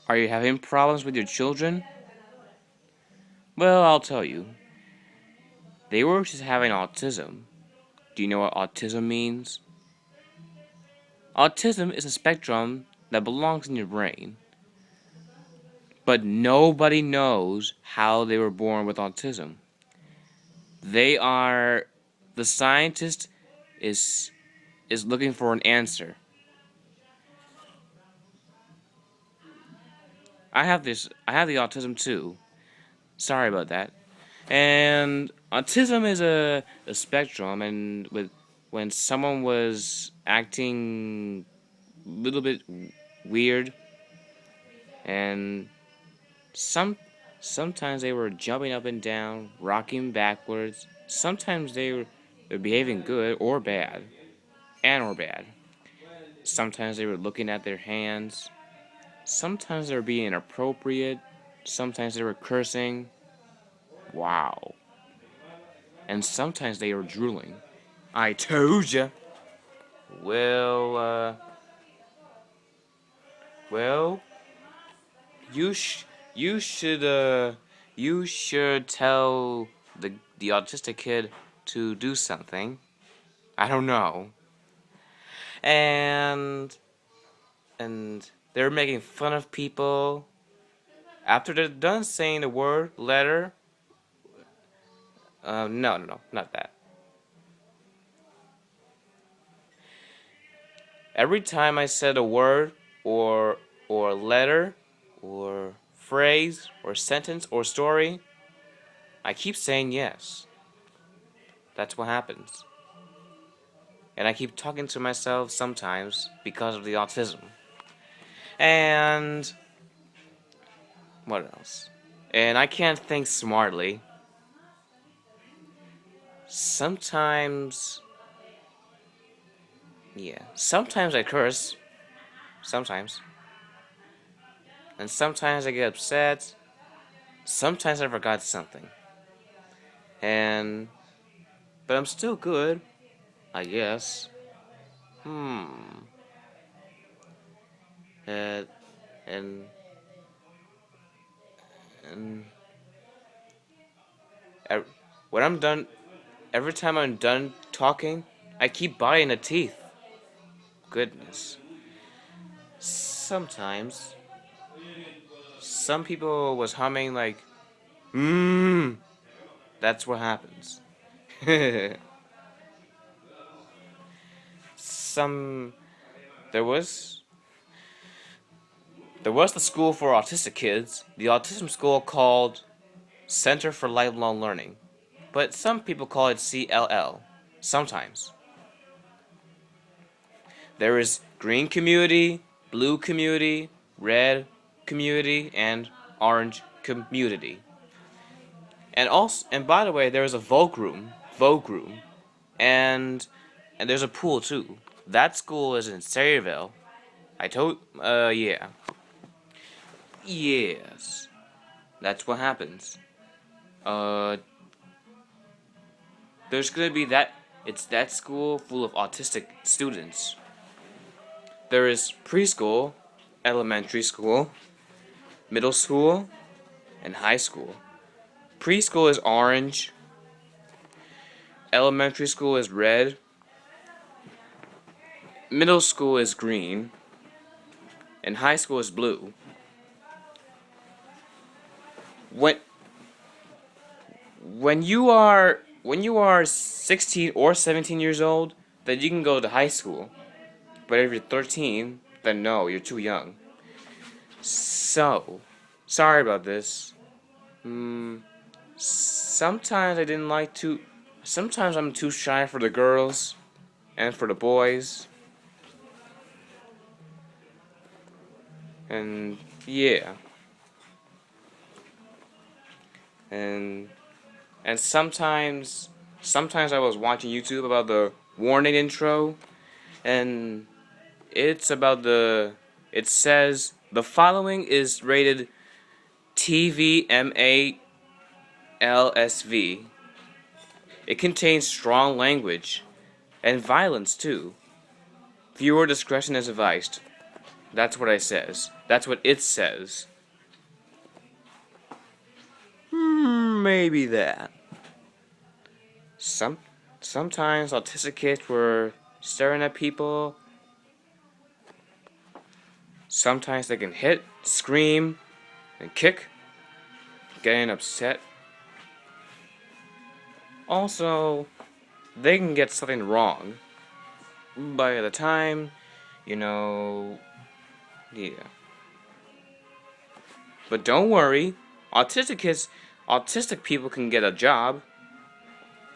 Are you having problems with your children? Well, I'll tell you. They were just having autism. Do you know what autism means? Autism is a spectrum that belongs in your brain. But nobody knows how they were born with autism. The scientist is looking for an answer. I have the autism too. Sorry about that. And autism is a spectrum, and when someone was acting a little bit weird, and sometimes they were jumping up and down, rocking backwards. Sometimes they were behaving good or bad, or bad. Sometimes they were looking at their hands. Sometimes they were being inappropriate. Sometimes they were cursing. Wow. And sometimes they were drooling. I told ya. Well, well, you you should you should tell the autistic kid to do something. I don't know. And they're making fun of people. After they're done saying the word letter, no, not that. Every time I said a word or letter or phrase or sentence or story, I keep saying yes. That's what happens. And I keep talking to myself sometimes because of the autism. And what else? And I can't think smartly. Sometimes I curse. Sometimes. And sometimes I get upset. Sometimes I forgot something. But I'm still good, I guess. And when I'm done, every time I'm done talking, I keep biting the teeth. Goodness. Sometimes, some people was humming like, That's what happens. Some, there was the school for autistic kids, the autism school called Center for Lifelong Learning, but some people call it CLL. Sometimes. There is green community, blue community, red community, and orange community. And by the way, there is a Vogue room, and there's a pool too. That school is in Sayreville. Yeah. Yes. That's what happens. There's gonna be it's that school full of autistic students. There is preschool, elementary school, middle school, and high school. Preschool is orange. Elementary school is red. Middle school is green. And high school is blue. When you are 16 or 17 years old, then you can go to high school. But if you're 13, then no, you're too young. So, sorry about this. Sometimes sometimes I'm too shy for the girls and for the boys. And yeah. And sometimes I was watching YouTube about the warning intro, and it says the following is rated TVMA-LSV. It contains strong language and violence too. Viewer discretion is advised. That's what it says. That's what it says. Maybe that. Sometimes autistic kids were staring at people. Sometimes they can hit, scream, and kick, getting upset. Also, they can get something wrong. By the time, yeah. But don't worry, autistic people can get a job.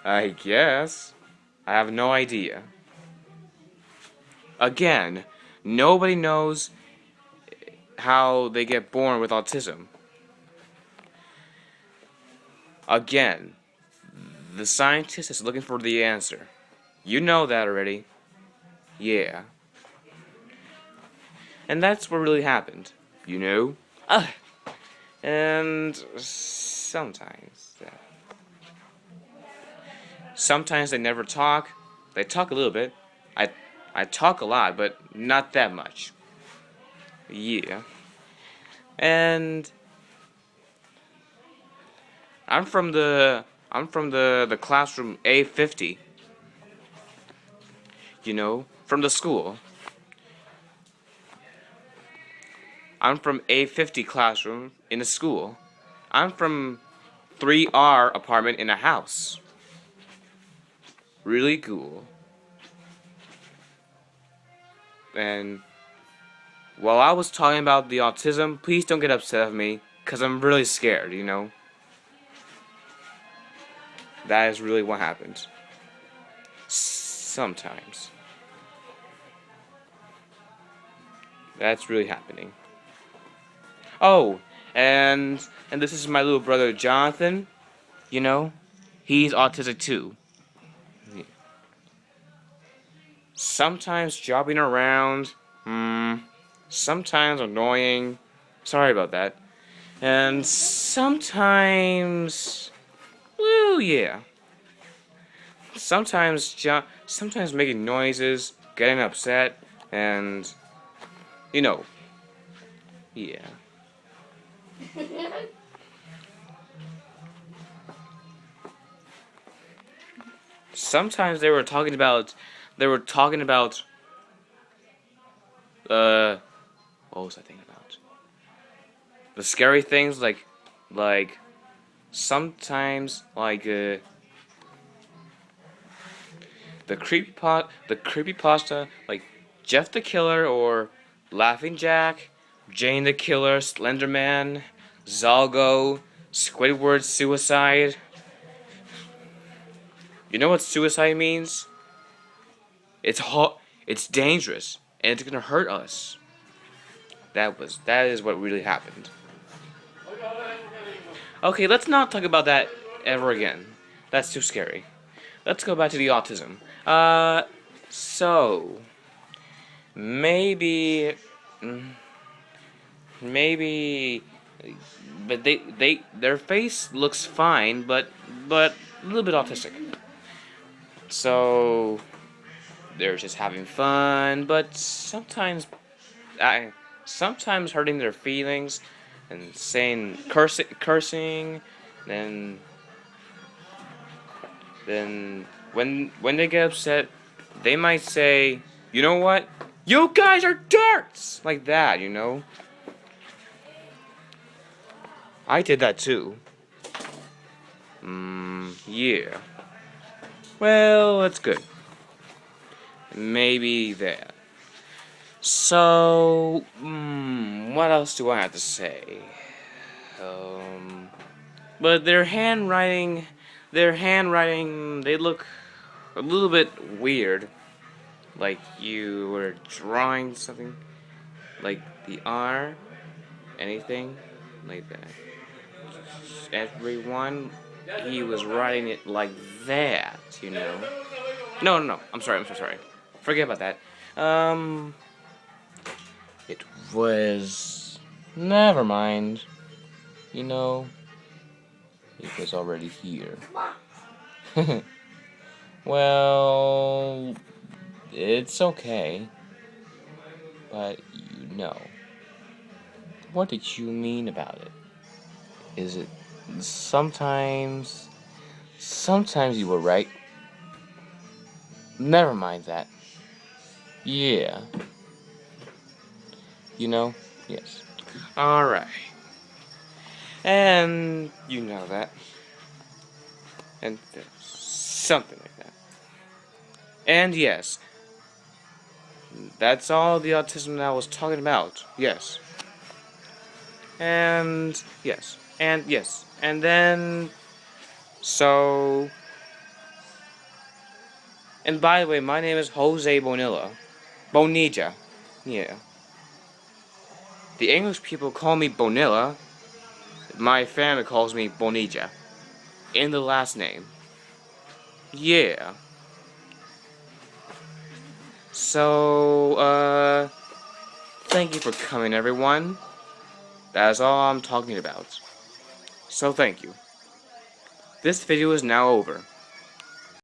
I guess. I have no idea. Again, nobody knows how they get born with autism. Again, the scientist is looking for the answer. You know that already. Yeah. And that's what really happened, you know? And sometimes they never talk. They talk a little bit. I talk a lot, but not that much. Yeah. And I'm from the classroom A50. You know, from the school. I'm from A50 classroom in a school. I'm from 3R apartment in a house. Really cool. And while I was talking about the autism, please don't get upset at me, because I'm really scared, you know? That is really what happens. Sometimes. That's really happening. Oh, and this is my little brother Jonathan. You know, he's autistic too. Yeah. Sometimes jobbing around, sometimes annoying. Sorry about that. And sometimes, well, yeah. Sometimes making noises, getting upset, and yeah. Sometimes they were talking about what was I thinking about? The scary things like sometimes the creepypasta like Jeff the Killer or Laughing Jack, Jane the Killer, Slenderman, Zalgo, Squidward suicide. You know what suicide means? It's dangerous, and it's gonna hurt us. That is what really happened. Okay, let's not talk about that ever again. That's too scary. Let's go back to the autism. So maybe, maybe, but their face looks fine, but a little bit autistic. So they're just having fun, but sometimes hurting their feelings and saying cursing, then when they get upset, they might say, "You know what? You guys are darts!" Like that, you know? I did that too. Yeah. Well, that's good. Maybe that. So, what else do I have to say? But their handwriting, they look a little bit weird. Like you were drawing something, like the R, anything, like that. Everyone, he was writing it like that, you know. No. I'm so sorry. Forget about that. It was. Never mind. You know, it was already here. Well, it's okay. But you No. What did you mean about it? Is it sometimes you were right? Never mind that. Yeah. Yes. Alright. And you know that. And something like that. And yes, that's all the autism that I was talking about. Yes. And yes. And yes. And then so and by the way, my name is Jose Bonilla. Bonilla. Yeah. The English people call me Bonilla. My family calls me Bonilla. In the last name. Yeah. So, thank you for coming, everyone. That is all I'm talking about. So thank you. This video is now over.